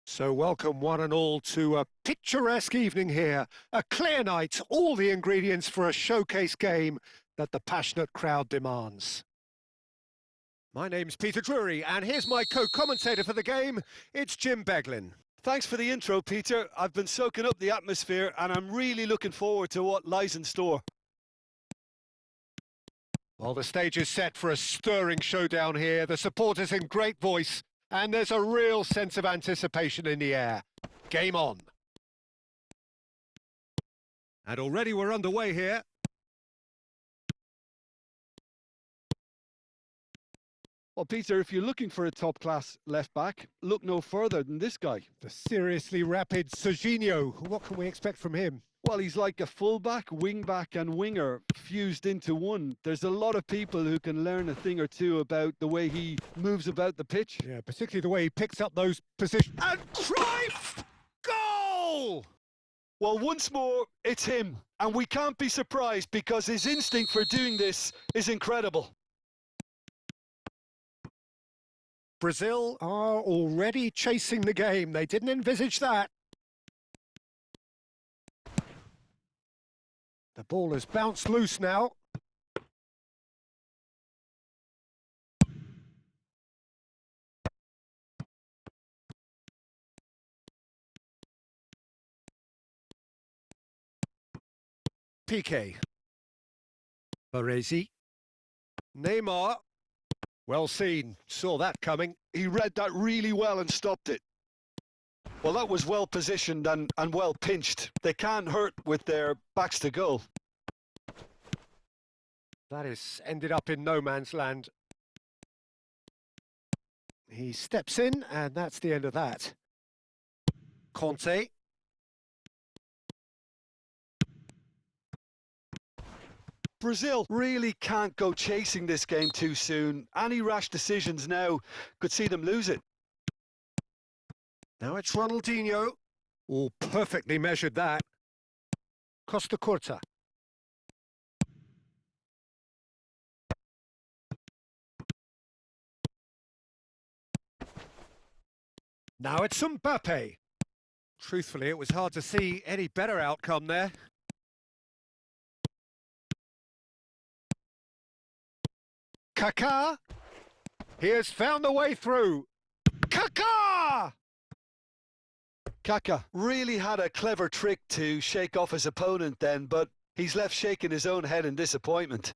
So welcome one and all to a picturesque evening here. A clear night, all the ingredients for a showcase game that the passionate crowd demands. My name's Peter Drury, and here's my co-commentator for the game. It's Jim Beglin. Thanks for the intro, Peter. I've been soaking up the atmosphere, and I'm really looking forward to what lies in store. Well, the stage is set for a stirring showdown here. The supporters in great voice, and there's a real sense of anticipation in the air. Game on. And already we're underway here. Well, Peter, if you're looking for a top-class left-back, look no further than this guy. The seriously rapid Serginho. What can we expect from him? Well, he's like a full-back, wing-back and winger fused into one. There's a lot of people who can learn a thing or two about the way he moves about the pitch. Yeah, particularly the way he picks up those positions. And Cruyff! Goal! Well, once more, it's him. And we can't be surprised because his instinct for doing this is incredible. Brazil are already chasing the game. They didn't envisage that. The ball has bounced loose now. Piqué. Baresi. Neymar. Well seen. Saw that coming. He read that really well and stopped it. Well, that was well positioned and well pinched. They can't hurt with their backs to goal. That has ended up in no man's land. He steps in, and that's the end of that. Conte. Brazil really can't go chasing this game too soon. Any rash decisions now could see them lose it. Now it's Ronaldinho. Oh, perfectly measured that. Costa Curta. Now it's Mbappe. Truthfully, it was hard to see any better outcome there. Kaká. He has found the way through. Kaká! Kaká really had a clever trick to shake off his opponent then, but he's left shaking his own head in disappointment.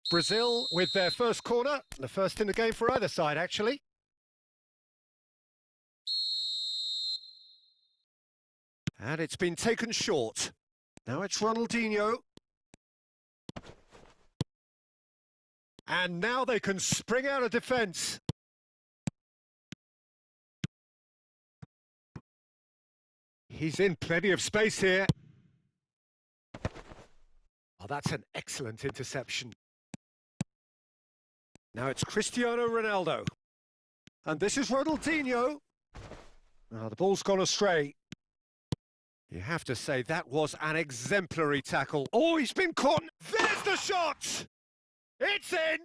Brazil with their first corner, the first in the game for either side, actually. And it's been taken short. Now it's Ronaldinho. And now they can spring out of defence. He's in plenty of space here. Oh, that's an excellent interception. Now it's Cristiano Ronaldo. And this is Ronaldinho. Oh, the ball's gone astray. You have to say that was an exemplary tackle. Oh, he's been caught. There's the shot! It's in!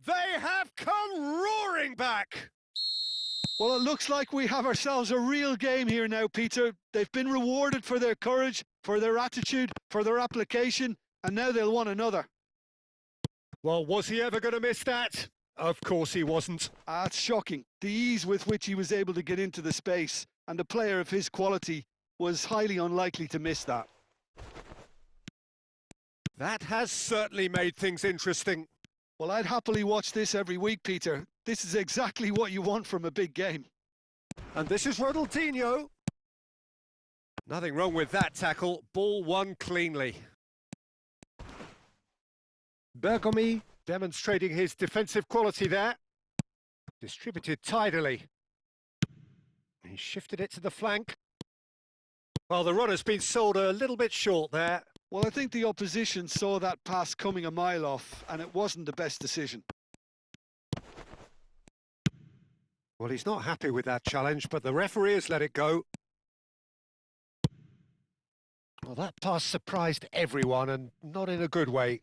They have come roaring back! Well, it looks like we have ourselves a real game here now, Peter. They've been rewarded for their courage, for their attitude, for their application, and now they'll want another. Well, was he ever going to miss that? Of course he wasn't. It's shocking. The ease with which he was able to get into the space, and a player of his quality was highly unlikely to miss that. That has certainly made things interesting. Well, I'd happily watch this every week, Peter. This is exactly what you want from a big game. And this is Ronaldinho. Nothing wrong with that tackle. Ball won cleanly. Bergomi demonstrating his defensive quality there. Distributed tidily. He shifted it to the flank. Well, the runner's been sold a little bit short there. Well, I think the opposition saw that pass coming a mile off, and it wasn't the best decision. Well, he's not happy with that challenge, but the referee has let it go. Well, that pass surprised everyone, and not in a good way.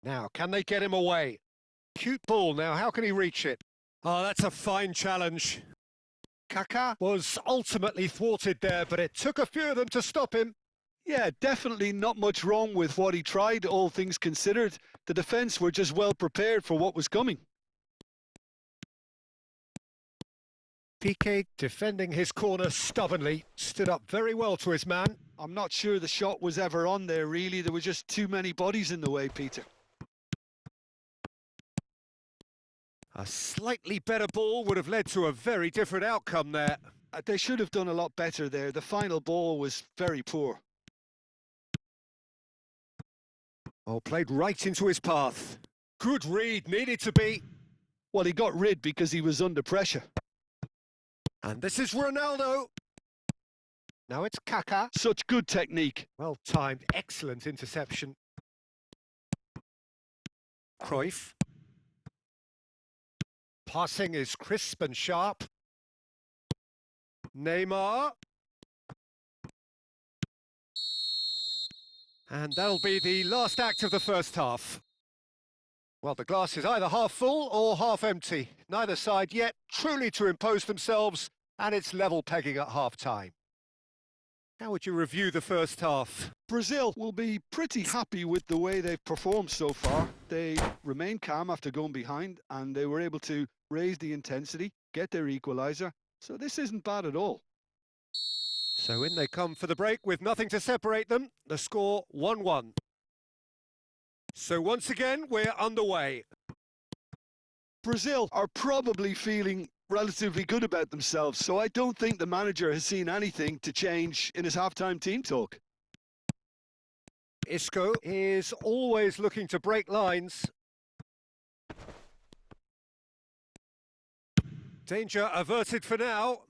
Now, can they get him away? Cute ball now, how can he reach it? Oh, that's a fine challenge. Kaká was ultimately thwarted there, but it took a few of them to stop him. Yeah, definitely not much wrong with what he tried, all things considered. The defence were just well prepared for what was coming. Piqué, defending his corner stubbornly, stood up very well to his man. I'm not sure the shot was ever on there, really. There were just too many bodies in the way, Peter. A slightly better ball would have led to a very different outcome there. They should have done a lot better there. The final ball was very poor. Oh, played right into his path. Good read, needed to be. Well, he got rid because he was under pressure. And this is Ronaldo. Now it's Kaká. Such good technique. Well timed, excellent interception. Cruyff. Passing is crisp and sharp. Neymar. And that'll be the last act of the first half. Well, the glass is either half full or half empty. Neither side yet truly to impose themselves, and it's level pegging at half-time. How would you review the first half? Brazil will be pretty happy with the way they've performed so far. They remained calm after going behind, and they were able to raise the intensity, get their equaliser. So this isn't bad at all. So in they come for the break with nothing to separate them. The score 1-1. So once again, we're underway. Brazil are probably feeling relatively good about themselves, so I don't think the manager has seen anything to change in his half-time team talk. Isco is always looking to break lines. Danger averted for now.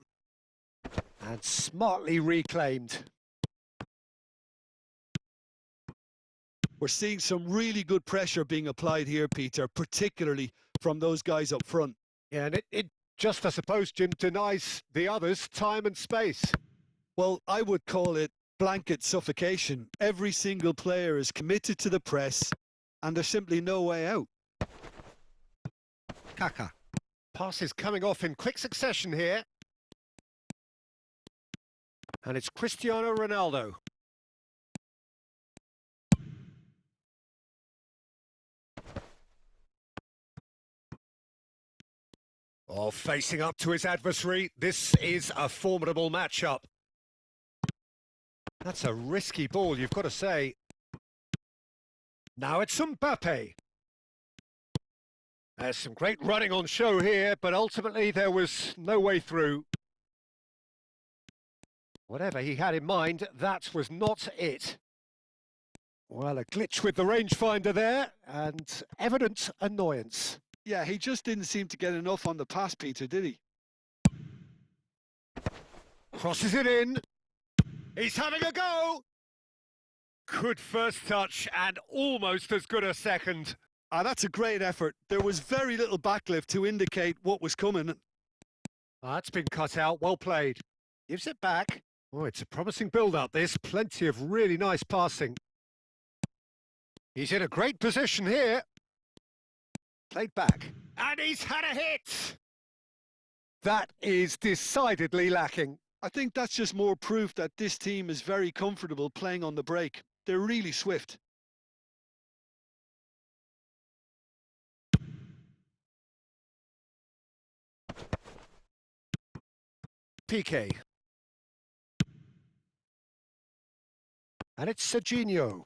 And smartly reclaimed. We're seeing some really good pressure being applied here, Peter, particularly from those guys up front. Yeah, and it just, I suppose, Jim, denies the others time and space. Well, I would call it blanket suffocation. Every single player is committed to the press, and there's simply no way out. Kaká. Passes coming off in quick succession here. And it's Cristiano Ronaldo. Oh, facing up to his adversary. This is a formidable matchup. That's a risky ball, you've got to say. Now it's Mbappe. There's some great running on show here, but ultimately there was no way through. Whatever he had in mind, that was not it. Well, a glitch with the rangefinder there, and evident annoyance. Yeah, he just didn't seem to get enough on the pass, Peter, did he? Crosses it in. He's having a go! Good first touch, and almost as good a second. That's a great effort. There was very little backlift to indicate what was coming. That's been cut out, well played. Gives it back. Oh, it's a promising build-up, this. Plenty of really nice passing. He's in a great position here. Played back. And he's had a hit! That is decidedly lacking. I think that's just more proof that this team is very comfortable playing on the break. They're really swift. Piqué. And it's Serginho.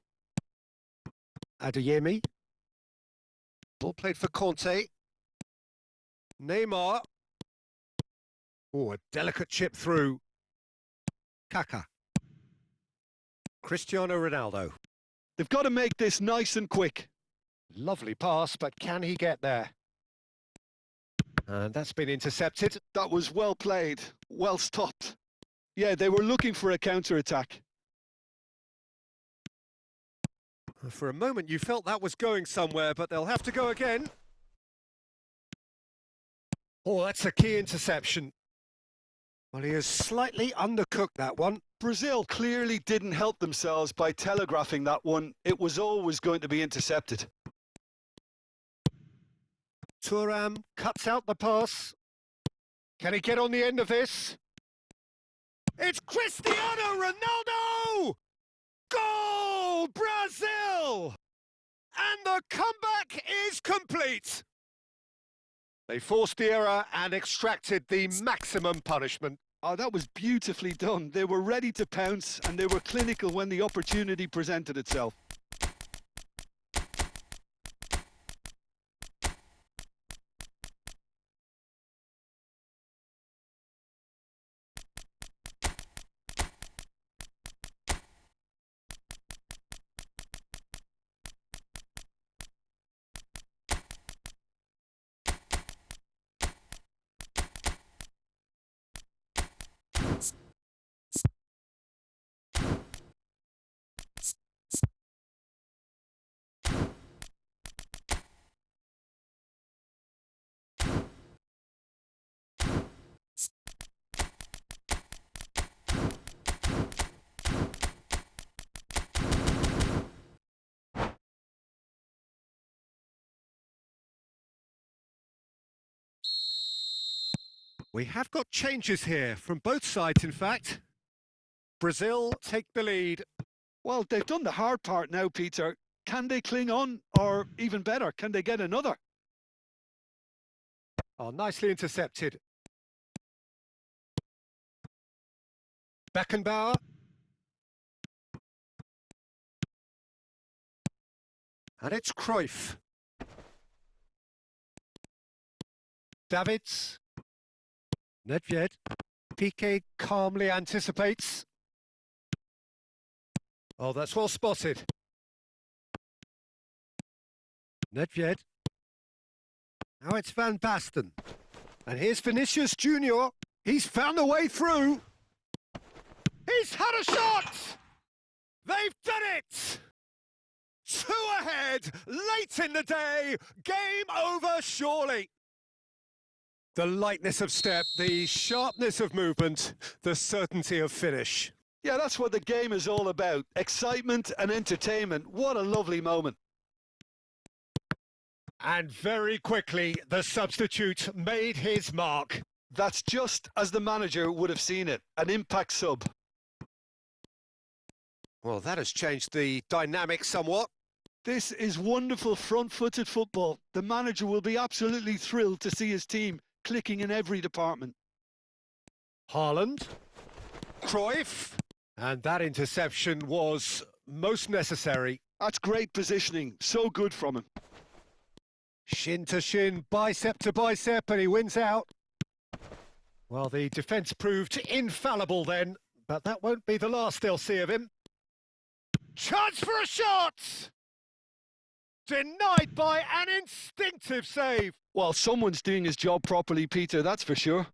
Adeyemi. Ball played for Conte. Neymar. Oh, a delicate chip through. Kaká. Cristiano Ronaldo. They've got to make this nice and quick. Lovely pass, but can he get there? And that's been intercepted. That was well played, well stopped. Yeah, they were looking for a counter-attack. For a moment you felt that was going somewhere, but they'll have to go again. Oh, that's a key interception. Well, he has slightly undercooked that one. Brazil clearly didn't help themselves by telegraphing that one. It was always going to be intercepted. Thuram cuts out the pass. Can he get on the end of this? It's Cristiano Ronaldo! Goal, Brazil! And the comeback is complete. They forced the error and extracted the maximum punishment. Oh, that was beautifully done. They were ready to pounce and they were clinical when the opportunity presented itself. We have got changes here from both sides, in fact. Brazil take the lead. Well, they've done the hard part now, Peter. Can they cling on? Or even better, can they get another? Oh, nicely intercepted. Beckenbauer. And it's Cruyff. Davids. Nedved. Piqué calmly anticipates. Oh, that's well spotted. Nedved. Now it's Van Basten. And here's Vinicius Junior. He's found a way through. He's had a shot! They've done it! 2 ahead, late in the day, game over surely. The lightness of step, the sharpness of movement, the certainty of finish. Yeah, that's what the game is all about. Excitement and entertainment. What a lovely moment. And very quickly, the substitute made his mark. That's just as the manager would have seen it. An impact sub. Well, that has changed the dynamic somewhat. This is wonderful front-footed football. The manager will be absolutely thrilled to see his team clicking in every department. Haaland. Cruyff. And that interception was most necessary. That's great positioning. So good from him. Shin to shin, bicep to bicep, and he wins out. Well, the defence proved infallible then, but that won't be the last they'll see of him. Chance for a shot! Denied by an instinctive save. Well, someone's doing his job properly, Peter, that's for sure.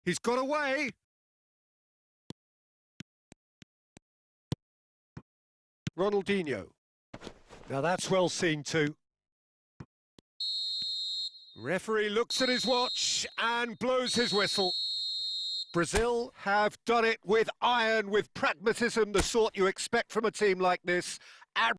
He's got away. Ronaldinho. Now that's well seen too. Referee looks at his watch and blows his whistle. Brazil have done it with iron, with pragmatism, the sort you expect from a team like this.